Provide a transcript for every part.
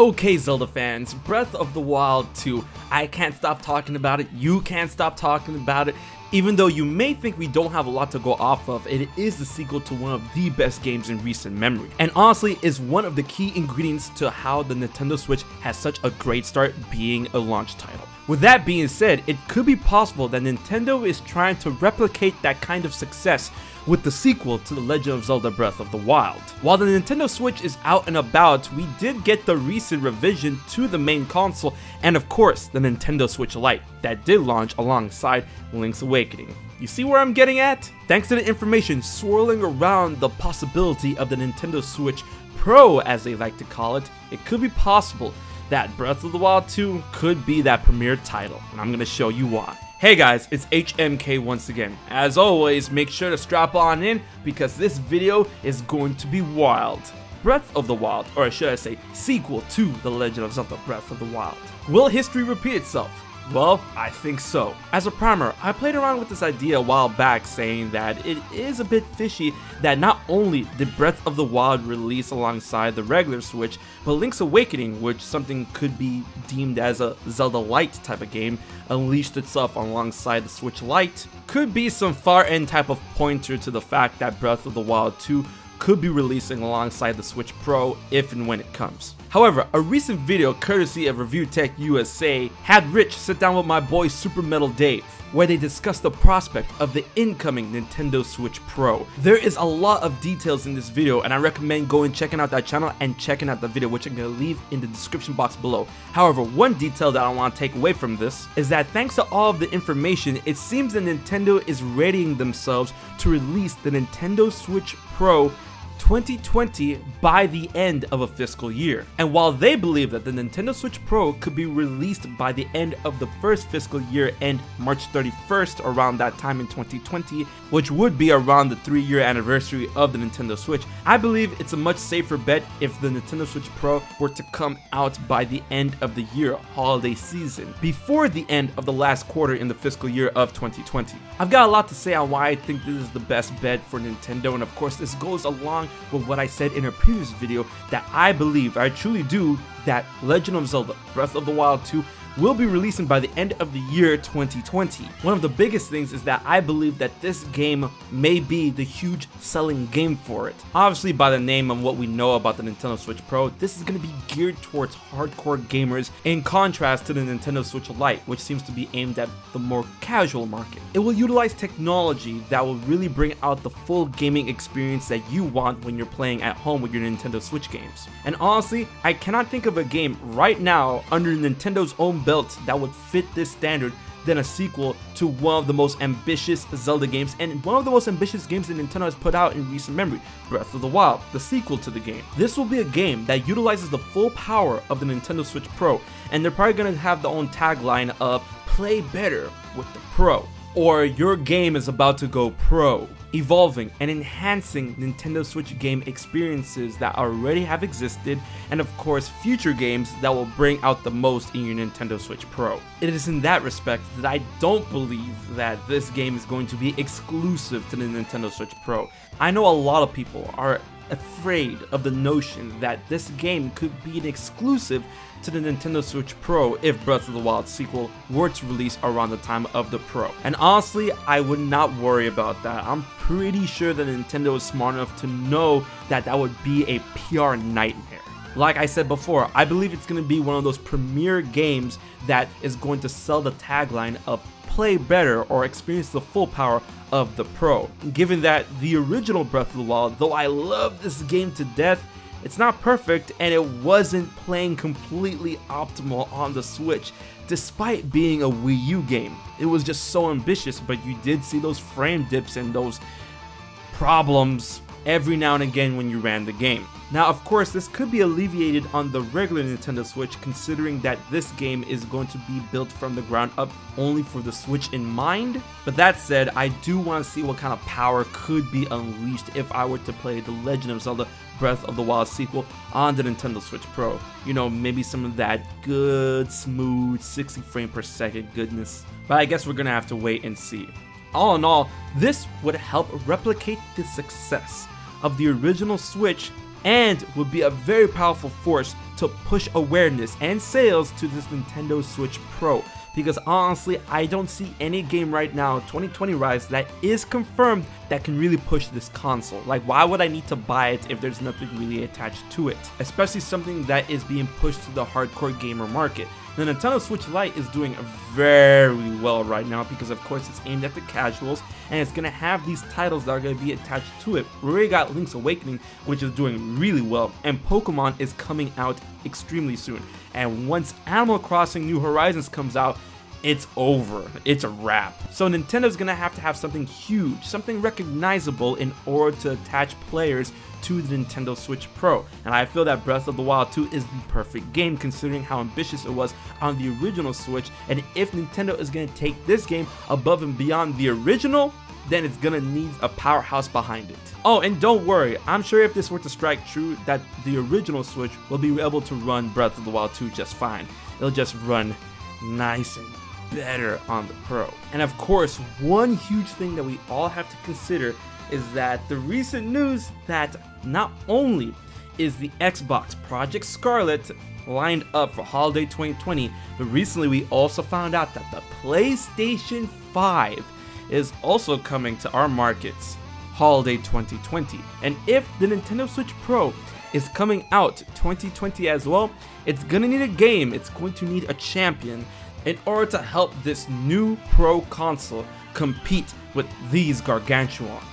Okay, Zelda fans, Breath of the Wild 2, I can't stop talking about it, you can't stop talking about it. Even though you may think we don't have a lot to go off of, it is the sequel to one of the best games in recent memory. And honestly, is one of the key ingredients to how the Nintendo Switch has such a great start being a launch title. With that being said, it could be possible that Nintendo is trying to replicate that kind of success with the sequel to The Legend of Zelda Breath of the Wild. While the Nintendo Switch is out and about, we did get the recent revision to the main console and of course the Nintendo Switch Lite that did launch alongside Link's Awakening. You see where I'm getting at? Thanks to the information swirling around the possibility of the Nintendo Switch Pro, as they like to call it, it could be possible that Breath of the Wild 2 could be that premier title, and I'm gonna show you why. Hey guys, it's HMK once again. As always, make sure to strap on in because this video is going to be wild. Breath of the Wild, or should I say sequel to The Legend of Zelda Breath of the Wild. Will history repeat itself? Well, I think so. As a primer, I played around with this idea a while back saying that it is a bit fishy that not only did Breath of the Wild release alongside the regular Switch, but Link's Awakening, which something could be deemed as a Zelda Lite type of game, unleashed itself alongside the Switch Lite, could be some far end type of pointer to the fact that Breath of the Wild 2 could be releasing alongside the Switch Pro if and when it comes. However, a recent video courtesy of Review Tech USA had Rich sit down with my boy Super Metal Dave, where they discussed the prospect of the incoming Nintendo Switch Pro. There is a lot of details in this video and I recommend going checking out that channel and checking out the video, which I'm going to leave in the description box below. However, one detail that I want to take away from this is that thanks to all of the information, it seems that Nintendo is readying themselves to release the Nintendo Switch Pro 2020 by the end of a fiscal year. And while they believe that the Nintendo Switch Pro could be released by the end of the first fiscal year end March 31st around that time in 2020, which would be around the 3-year anniversary of the Nintendo Switch, I believe it's a much safer bet if the Nintendo Switch Pro were to come out by the end of the year holiday season, before the end of the last quarter in the fiscal year of 2020. I've got a lot to say on why I think this is the best bet for Nintendo, and of course this goes along with what I said in a previous video that I believe, I truly do, that Legend of Zelda Breath of the Wild 2 will be releasing by the end of the year 2020. One of the biggest things is that I believe that this game may be the huge selling game for it. Obviously, by the name and what we know about the Nintendo Switch Pro, this is going to be geared towards hardcore gamers in contrast to the Nintendo Switch Lite, which seems to be aimed at the more casual market. It will utilize technology that will really bring out the full gaming experience that you want when you're playing at home with your Nintendo Switch games. And honestly, I cannot think of a game right now under Nintendo's own belt that would fit this standard than a sequel to one of the most ambitious Zelda games and one of the most ambitious games that Nintendo has put out in recent memory, Breath of the Wild, the sequel to the game. This will be a game that utilizes the full power of the Nintendo Switch Pro, and they're probably going to have their own tagline of play better with the Pro, or your game is about to go pro, evolving and enhancing Nintendo Switch game experiences that already have existed, and of course future games that will bring out the most in your Nintendo Switch Pro. It is in that respect that I don't believe that this game is going to be exclusive to the Nintendo Switch Pro. I know a lot of people are afraid of the notion that this game could be an exclusive to the Nintendo Switch Pro if Breath of the Wild sequel were to release around the time of the Pro. And honestly, I would not worry about that. I'm pretty sure that Nintendo is smart enough to know that that would be a PR nightmare. Like I said before, I believe it's going to be one of those premier games that is going to sell the tagline of play better or experience the full power of the Pro. Given that the original Breath of the Wild, though I love this game to death, it's not perfect and it wasn't playing completely optimal on the Switch despite being a Wii U game. It was just so ambitious, but you did see those frame dips and those problems every now and again when you ran the game. Now of course this could be alleviated on the regular Nintendo Switch, considering that this game is going to be built from the ground up only for the Switch in mind. But that said, I do want to see what kind of power could be unleashed if I were to play The Legend of Zelda Breath of the Wild sequel on the Nintendo Switch Pro. You know, maybe some of that good, smooth, 60 frame per second goodness. But I guess we're gonna have to wait and see. All in all, this would help replicate the success of the original Switch and would be a very powerful force to push awareness and sales to this Nintendo Switch Pro. Because honestly, I don't see any game right now, 2020 Rise, that is confirmed that can really push this console. Like, why would I need to buy it if there's nothing really attached to it? Especially something that is being pushed to the hardcore gamer market. The Nintendo Switch Lite is doing very well right now because of course it's aimed at the casuals and it's going to have these titles that are going to be attached to it. We already got Link's Awakening, which is doing really well, and Pokemon is coming out extremely soon. And once Animal Crossing New Horizons comes out, it's over. It's a wrap. So Nintendo's gonna have to have something huge, something recognizable in order to attach players to the Nintendo Switch Pro. And I feel that Breath of the Wild 2 is the perfect game considering how ambitious it was on the original Switch. And if Nintendo is gonna take this game above and beyond the original, then it's gonna need a powerhouse behind it. Oh, and don't worry, I'm sure if this were to strike true, that the original Switch will be able to run Breath of the Wild 2 just fine. It'll just run nice and better on the Pro. And of course, one huge thing that we all have to consider is that the recent news that not only is the Xbox Project Scarlet lined up for holiday 2020, but recently we also found out that the PlayStation 5 is also coming to our markets holiday 2020. And if the Nintendo Switch Pro is coming out 2020 as well, it's gonna need a game, it's going to need a champion in order to help this new Pro console compete with these gargantuans.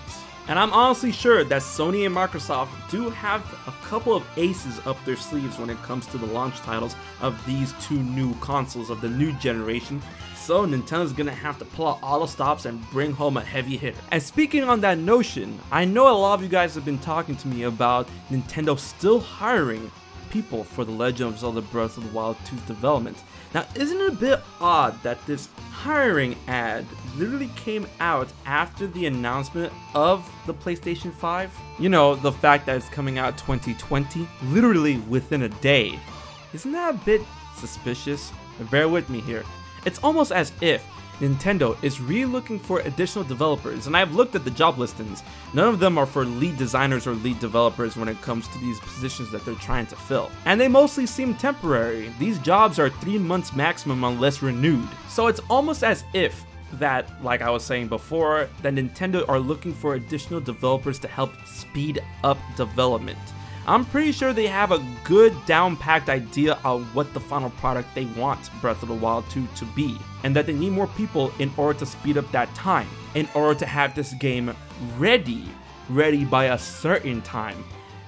And I'm honestly sure that Sony and Microsoft do have a couple of aces up their sleeves when it comes to the launch titles of these two new consoles of the new generation. So Nintendo's gonna have to pull out all the stops and bring home a heavy hitter. And speaking on that notion, I know a lot of you guys have been talking to me about Nintendo still hiring people for The Legend of Zelda Breath of the Wild 2's development. Now, isn't it a bit odd that this hiring ad literally came out after the announcement of the PlayStation 5? You know, the fact that it's coming out 2020, literally within a day. Isn't that a bit suspicious? Bear with me here. It's almost as if Nintendo is really looking for additional developers, and I've looked at the job listings. None of them are for lead designers or lead developers when it comes to these positions that they're trying to fill. And they mostly seem temporary. These jobs are 3 months maximum unless renewed. So it's almost as if that, like I was saying before, that Nintendo are looking for additional developers to help speed up development. I'm pretty sure they have a good down-packed idea of what the final product they want Breath of the Wild 2 to be, and that they need more people in order to speed up that time, in order to have this game ready by a certain time.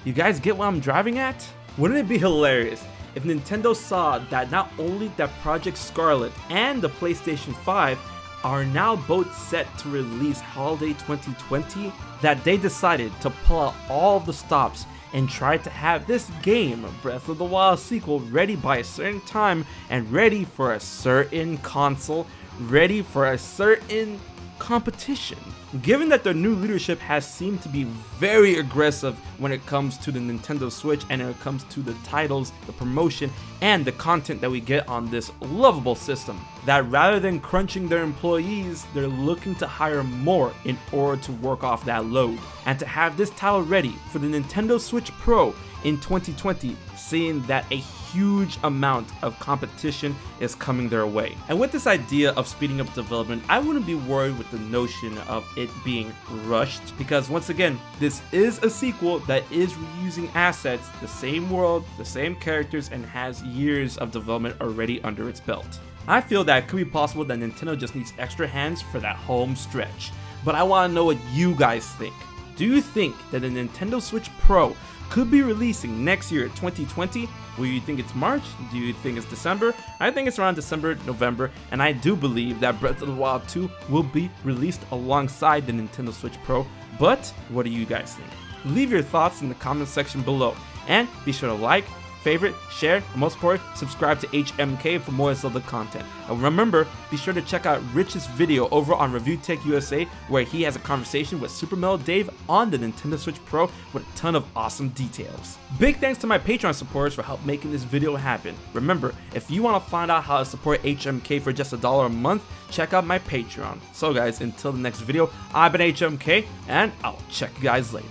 You guys get what I'm driving at? Wouldn't it be hilarious if Nintendo saw that not only that Project Scarlet and the PlayStation 5 are now both set to release holiday 2020, that they decided to pull out all of the stops and try to have this game, Breath of the Wild sequel, ready by a certain time and ready for a certain console, ready for a certain competition. Given that their new leadership has seemed to be very aggressive when it comes to the Nintendo Switch and when it comes to the titles, the promotion, and the content that we get on this lovable system, that rather than crunching their employees, they're looking to hire more in order to work off that load and to have this title ready for the Nintendo Switch Pro in 2020, seeing that a huge amount of competition is coming their way. And with this idea of speeding up development, I wouldn't be worried with the notion of it being rushed, because once again, this is a sequel that is reusing assets, the same world, the same characters, and has years of development already under its belt. I feel that it could be possible that Nintendo just needs extra hands for that home stretch, but I want to know what you guys think. Do you think that the Nintendo Switch Pro could be releasing next year, 2020? Will you think it's March? Do you think it's December? I think it's around December, November, and I do believe that Breath of the Wild 2 will be released alongside the Nintendo Switch Pro, but what do you guys think? Leave your thoughts in the comment section below, and be sure to like, favorite, share, and most important, subscribe to HMK for more Zelda content. And remember, be sure to check out Rich's video over on Review Tech USA, where he has a conversation with Super Metal Dave on the Nintendo Switch Pro with a ton of awesome details. Big thanks to my Patreon supporters for help making this video happen. Remember, if you want to find out how to support HMK for just $1 a month, check out my Patreon. So guys, until the next video, I've been HMK, and I'll check you guys later.